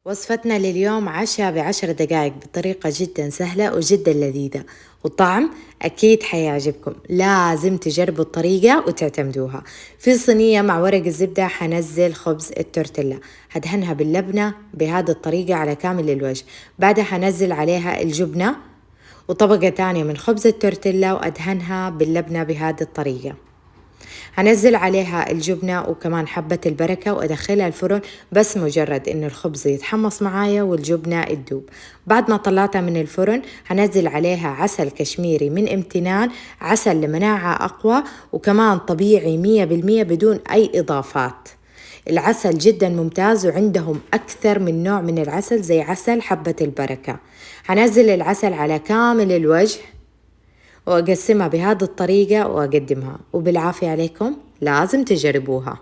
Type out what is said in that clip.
وصفتنا لليوم عشاء ب10 دقائق بطريقة جدا سهلة وجدا لذيذة، والطعم أكيد حيعجبكم. لازم تجربوا الطريقة وتعتمدوها. في صينية مع ورق الزبدة حنزل خبز التورتيلا، هدهنها باللبنة بهذه الطريقة على كامل الوجه. بعدها حنزل عليها الجبنة وطبقة تانية من خبز التورتيلا وأدهنها باللبنة بهذه الطريقة. هنزل عليها الجبنة وكمان حبة البركة وأدخلها الفرن، بس مجرد إنه الخبز يتحمص معايا والجبنة تدوب. بعد ما طلعتها من الفرن هنزل عليها عسل كشميري من امتنان، عسل لمناعة أقوى وكمان طبيعي 100% بدون أي إضافات. العسل جدا ممتاز وعندهم أكثر من نوع من العسل زي عسل حبة البركة. هنزل العسل على كامل الوجه وأقسمها بهذه الطريقة وأقدمها، وبالعافية عليكم، لازم تجربوها.